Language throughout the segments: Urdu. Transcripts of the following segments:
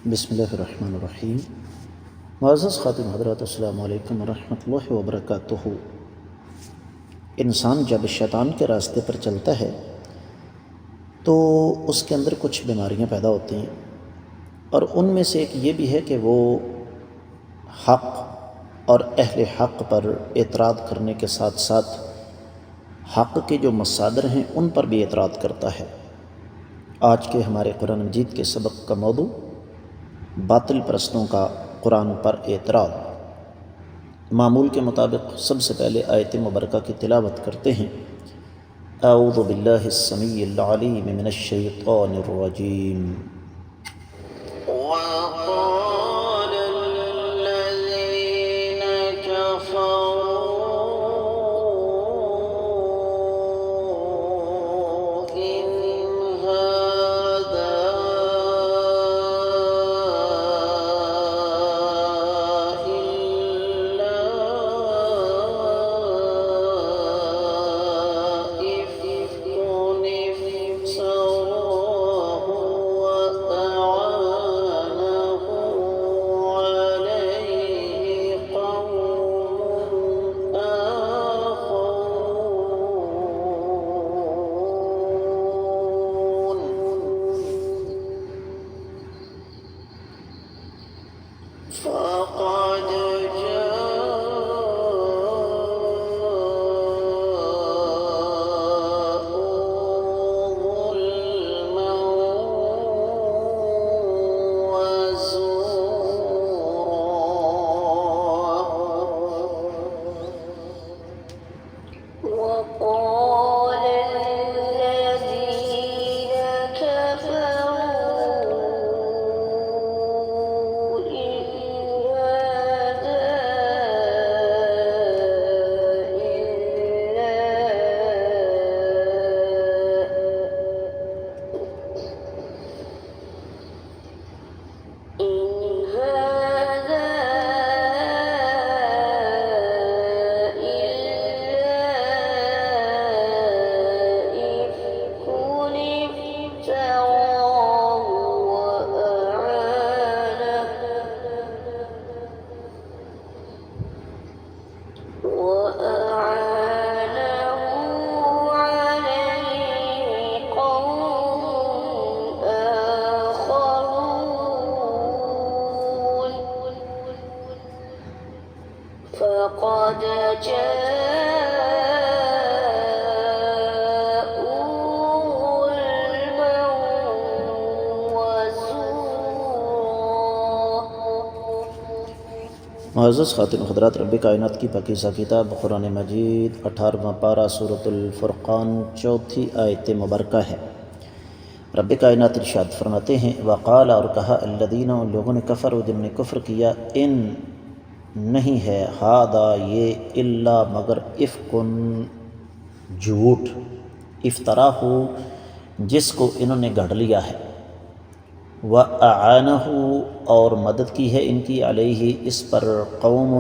بسم اللہ الرحمن الرحیم۔ معزز خاتم حضرات، السلام علیکم ورحمۃ اللہ وبرکاتہ۔ انسان جب شیطان کے راستے پر چلتا ہے تو اس کے اندر کچھ بیماریاں پیدا ہوتی ہیں، اور ان میں سے ایک یہ بھی ہے کہ وہ حق اور اہل حق پر اعتراض کرنے کے ساتھ ساتھ حق کے جو مصادر ہیں ان پر بھی اعتراض کرتا ہے۔ آج کے ہمارے قرآن مجید کے سبق کا موضوع باطل پرستوں کا قرآن پر اعتراض۔ معمول کے مطابق سب سے پہلے آیت مبارکہ کی تلاوت کرتے ہیں۔ اعوذ باللہ السمیع العلیم من الشیطان الرجیم۔ وقال الذين كفروا إن هذا إلا إفك افتراه وأعانه عليه قوم آخرون فقد جاءوا ظلما وزورا وقال الذين كفروا إن هذا إفك افتراه وأعانه عليه قوم آخرون فقد جاءوا ظلما وزورا۔ معزز خاتم حضرات، رب کائنات کی پاکیزہ کتاب قرآن مجید 18واں پارہ سورۃ الفرقان 4 آیت مبارکہ ہے۔ رب کائنات ارشاد فرماتے ہیں، وقال، اور کہا، الذین، ان لوگوں نے، کفروا، جن نے کفر کیا، ان نہیں ہے، ہذا یہ، الا مگر، افکن جھوٹ، افطراہ جس کو انہوں نے گھڑ لیا ہے، وَأَعَانَهُ اور مدد کی ہے ان کی، علیہ اس پر، قوم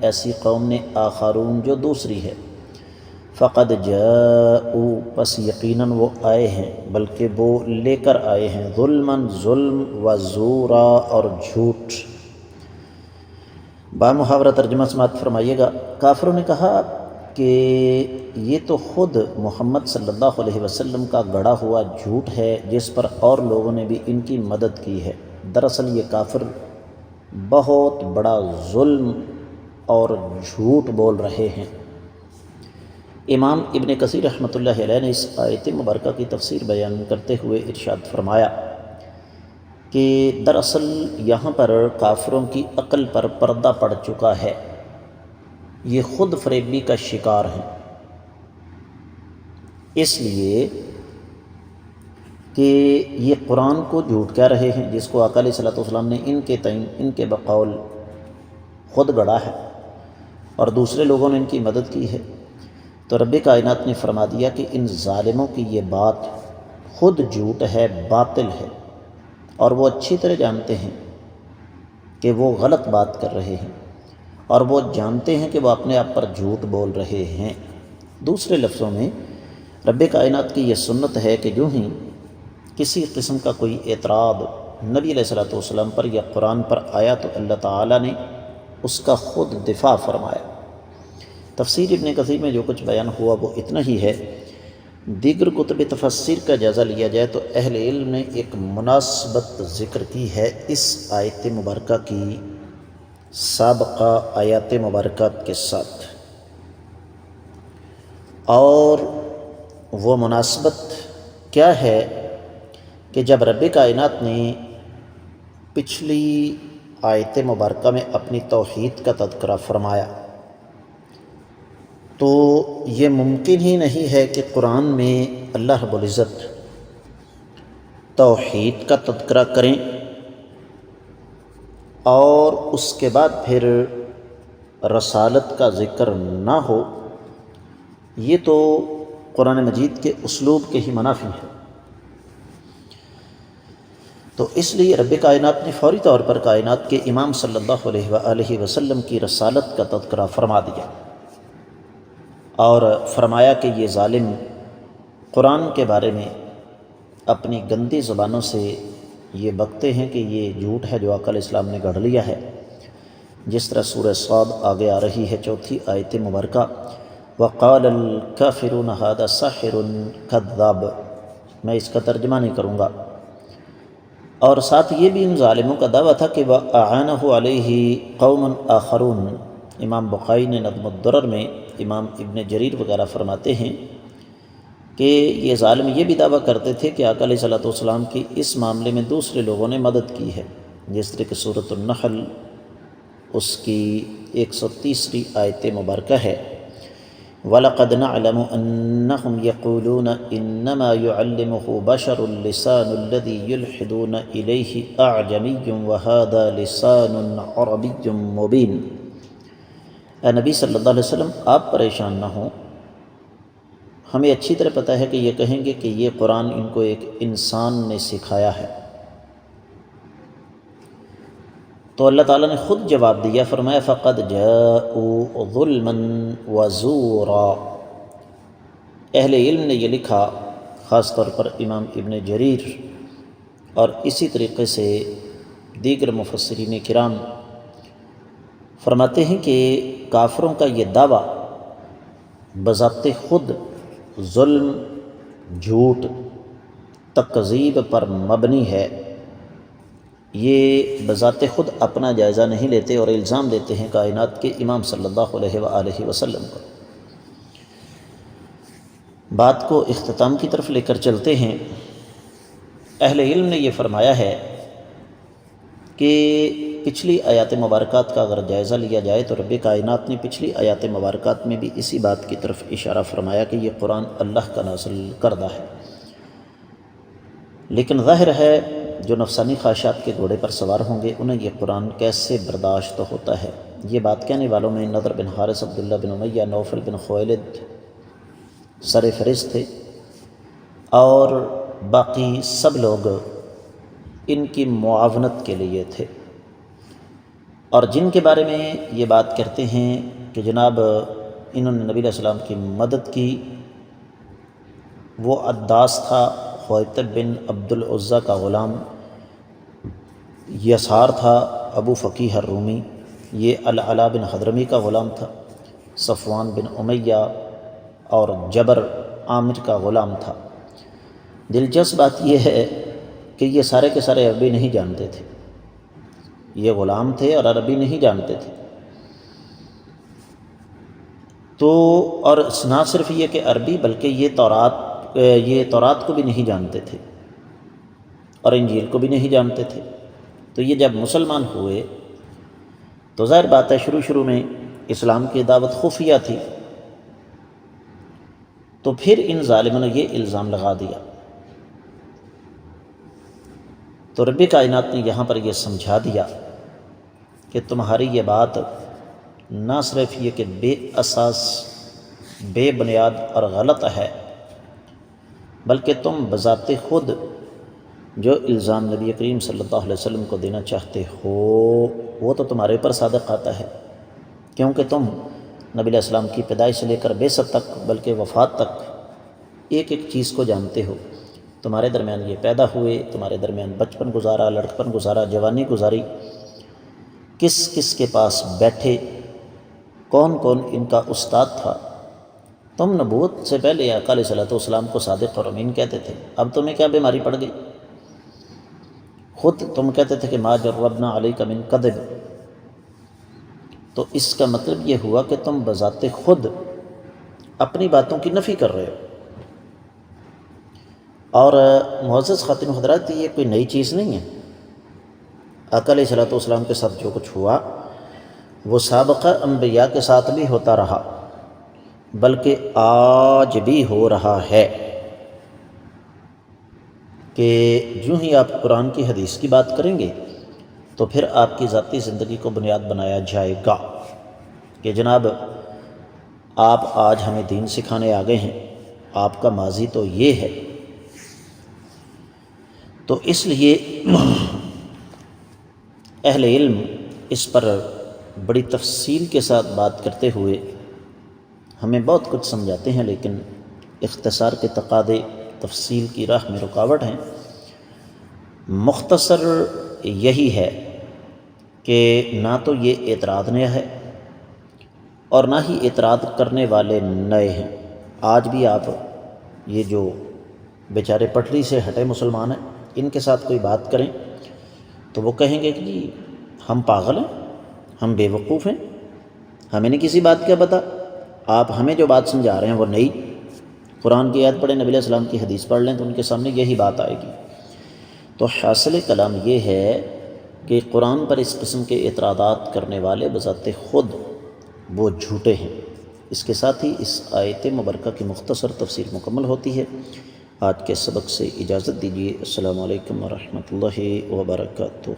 ایسی قوم نے، آخرون جو دوسری ہے، فقد جاءوا پس یقیناً وہ آئے ہیں، بلکہ وہ لے کر آئے ہیں، ظلماً ظلم، وزورا اور جھوٹ۔ بامحاورہ ترجمہ سماعت فرمائیے گا۔ کافروں نے کہا کہ یہ تو خود محمد صلی اللہ علیہ وسلم کا گڑھا ہوا جھوٹ ہے جس پر اور لوگوں نے بھی ان کی مدد کی ہے۔ دراصل یہ کافر بہت بڑا ظلم اور جھوٹ بول رہے ہیں۔ امام ابن کثیر رحمۃ اللہ علیہ نے اس آیت مبارکہ کی تفسیر بیان کرتے ہوئے ارشاد فرمایا کہ دراصل یہاں پر کافروں کی عقل پر پردہ پڑ چکا ہے، یہ خود فریبی کا شکار ہیں، اس لیے کہ یہ قرآن کو جھوٹ کہہ رہے ہیں جس کو آقا علیہ الصلوۃ والسلام نے ان کے تئیں، ان کے بقول خود گڑھا ہے، اور دوسرے لوگوں نے ان کی مدد کی ہے۔ تو رب کائنات نے فرما دیا کہ ان ظالموں کی یہ بات خود جھوٹ ہے، باطل ہے، اور وہ اچھی طرح جانتے ہیں کہ وہ غلط بات کر رہے ہیں، اور وہ جانتے ہیں کہ وہ اپنے آپ پر جھوٹ بول رہے ہیں۔ دوسرے لفظوں میں رب کائنات کی یہ سنت ہے کہ جو ہی کسی قسم کا کوئی اعتراض نبی علیہ الصلوۃ والسلام پر یا قرآن پر آیا تو اللہ تعالیٰ نے اس کا خود دفاع فرمایا۔ تفسیر ابن کثیر میں جو کچھ بیان ہوا وہ اتنا ہی ہے۔ دیگر کتب تفسیر کا جائزہ لیا جائے تو اہل علم نے ایک مناسبت ذکر کی ہے اس آیت مبارکہ کی سابقہ آیات مبارکات کے ساتھ، اور وہ مناسبت کیا ہے کہ جب رب کائنات نے پچھلی آیت مبارکہ میں اپنی توحید کا تذکرہ فرمایا تو یہ ممکن ہی نہیں ہے کہ قرآن میں اللہ رب العزت توحید کا تذکرہ کریں اور اس کے بعد پھر رسالت کا ذکر نہ ہو۔ یہ تو قرآن مجید کے اسلوب کے ہی منافی ہے۔ تو اس لیے رب کائنات نے فوری طور پر کائنات کے امام صلی اللہ علیہ وآلہ وسلم کی رسالت کا تذکرہ فرما دیا اور فرمایا کہ یہ ظالم قرآن کے بارے میں اپنی گندی زبانوں سے یہ بکتے ہیں کہ یہ جھوٹ ہے جو عقل اسلام نے گڑھ لیا ہے، جس طرح سورہ صاد آگے آ رہی ہے 4 آیت مبارکہ، وَقَالَ الْكَافِرُونَ هَذَا سَاحِرٌ كَذَّابٌ۔ میں اس کا ترجمہ نہیں کروں گا۔ اور ساتھ یہ بھی ان ظالموں کا دعویٰ تھا کہ وَأَعَانَهُ عَلَيْهِ قَوْمٌ آخَرُونَ۔ امام بخاری نے نظم الدرر میں، امام ابن جریر وغیرہ فرماتے ہیں کہ یہ ظالم یہ بھی دعویٰ کرتے تھے کہ آقا علیہ الصلوۃ والسلام کی اس معاملے میں دوسرے لوگوں نے مدد کی ہے، جس طرح کہ سورۃ النحل اس کی 130 آیت مبارکہ ہے، وَلَقَدْ نَعْلَمُ أَنَّهُمْ يَقُولُونَ إِنَّمَا يُعَلِّمُهُ بَشَرٌ لِسَانُ الَّذِي يُلْحِدُونَ إِلَيْهِ أَعْجَمِيٌّ وَهَذَا لِسَانٌ عَرَبِيٌّ مُبِينٌ۔ اے نبی صلی اللہ علیہ وسلم آپ پریشان نہ ہوں، ہمیں اچھی طرح پتہ ہے کہ یہ کہیں گے کہ یہ قرآن ان کو ایک انسان نے سکھایا ہے۔ تو اللہ تعالیٰ نے خود جواب دیا، فرمایا فَقَدْ جَاءُوا ظُلْمًا وَزُورًا۔ اہل علم نے یہ لکھا، خاص طور پر امام ابن جریر اور اسی طریقے سے دیگر مفسرین کرام فرماتے ہیں کہ کافروں کا یہ دعویٰ بذات خود ظلم، جھوٹ، تکذیب پر مبنی ہے۔ یہ بذات خود اپنا جائزہ نہیں لیتے اور الزام دیتے ہیں کائنات کے امام صلی اللہ علیہ وآلہ وسلم پر۔ بات کو اختتام کی طرف لے کر چلتے ہیں۔ اہل علم نے یہ فرمایا ہے کہ پچھلی آیات مبارکات کا اگر جائزہ لیا جائے تو رب کائنات نے پچھلی آیات مبارکات میں بھی اسی بات کی طرف اشارہ فرمایا کہ یہ قرآن اللہ کا نازل کردہ ہے، لیکن ظاہر ہے جو نفسانی خواہشات کے گھوڑے پر سوار ہوں گے انہیں یہ قرآن کیسے برداشت ہوتا ہے۔ یہ بات کہنے والوں میں نضر بن حارث، عبداللہ بن امیہ، نوفل بن خویلد سر فہرست تھے، اور باقی سب لوگ ان کی معاونت کے لیے تھے، اور جن کے بارے میں یہ بات کہتے ہیں کہ جناب انہوں نے نبی علیہ السلام کی مدد کی، وہ عداس تھا، خویطب بن عبد العزیٰ کا غلام، یسار تھا ابو فقیہ الرومی، یہ العلا بن حضرمی کا غلام تھا، صفوان بن امیہ اور جبر عامر کا غلام تھا۔ دلچسپ بات یہ ہے کہ یہ سارے کے سارے عربی نہیں جانتے تھے، یہ غلام تھے اور عربی نہیں جانتے تھے۔ تو اور نہ صرف یہ کہ عربی بلکہ یہ تورات کو بھی نہیں جانتے تھے اور انجیل کو بھی نہیں جانتے تھے۔ تو یہ جب مسلمان ہوئے تو ظاہر بات ہے شروع میں اسلام کی دعوت خفیہ تھی، تو پھر ان ظالموں نے یہ الزام لگا دیا۔ تو رب کائنات نے یہاں پر یہ سمجھا دیا کہ تمہاری یہ بات نہ صرف یہ کہ بے اساس، بے بنیاد اور غلط ہے، بلکہ تم بذات خود جو الزام نبی کریم صلی اللہ علیہ وسلم کو دینا چاہتے ہو وہ تو تمہارے اوپر صادق آتا ہے، کیونکہ تم نبی علیہ السلام کی پیدائش سے لے کر بعثت تک بلکہ وفات تک ایک ایک چیز کو جانتے ہو۔ تمہارے درمیان یہ پیدا ہوئے، تمہارے درمیان بچپن گزارا، لڑکپن گزارا، جوانی گزاری، کس کس کے پاس بیٹھے، کون کون ان کا استاد تھا۔ تم نبوت سے پہلے آقا علیہ الصلوۃ والسلام کو صادق اور امین کہتے تھے، اب تمہیں کیا بیماری پڑ گئی؟ خود تم کہتے تھے کہ ما جربنا علیک من کذب، تو اس کا مطلب یہ ہوا کہ تم بذات خود اپنی باتوں کی نفی کر رہے ہو۔ اور معزز خواتین و حضرات، یہ کوئی نئی چیز نہیں ہے۔ آقا علیہ الصلوۃ والسلام کے ساتھ جو کچھ ہوا وہ سابقہ انبیاء کے ساتھ بھی ہوتا رہا، بلکہ آج بھی ہو رہا ہے کہ جو ہی آپ قرآن کی حدیث کی بات کریں گے تو پھر آپ کی ذاتی زندگی کو بنیاد بنایا جائے گا کہ جناب آپ آج ہمیں دین سکھانے آ گئے ہیں، آپ کا ماضی تو یہ ہے۔ تو اس لیے اہل علم اس پر بڑی تفصیل کے ساتھ بات کرتے ہوئے ہمیں بہت کچھ سمجھاتے ہیں، لیکن اختصار کے تقاضے تفصیل کی راہ میں رکاوٹ ہیں۔ مختصر یہی ہے کہ نہ تو یہ اعتراض نیا ہے اور نہ ہی اعتراض کرنے والے نئے ہیں۔ آج بھی آپ یہ جو بیچارے پٹری سے ہٹے مسلمان ہیں، ان کے ساتھ کوئی بات کریں تو وہ کہیں گے کہ جی ہم پاگل ہیں، ہم بے وقوف ہیں، ہمیں نہیں کسی بات کا پتہ، آپ ہمیں جو بات سمجھا رہے ہیں وہ نئی۔ قرآن کی آیت پڑھیں، نبی علیہ السلام کی حدیث پڑھ لیں تو ان کے سامنے یہی بات آئے گی۔ تو حاصل کلام یہ ہے کہ قرآن پر اس قسم کے اعتراضات کرنے والے بذات خود وہ جھوٹے ہیں۔ اس کے ساتھ ہی اس آیت مبارکہ کی مختصر تفسیر مکمل ہوتی ہے۔ آج کے سبق سے اجازت دیجیے۔ السلام علیکم ورحمۃ اللہ وبرکاتہ۔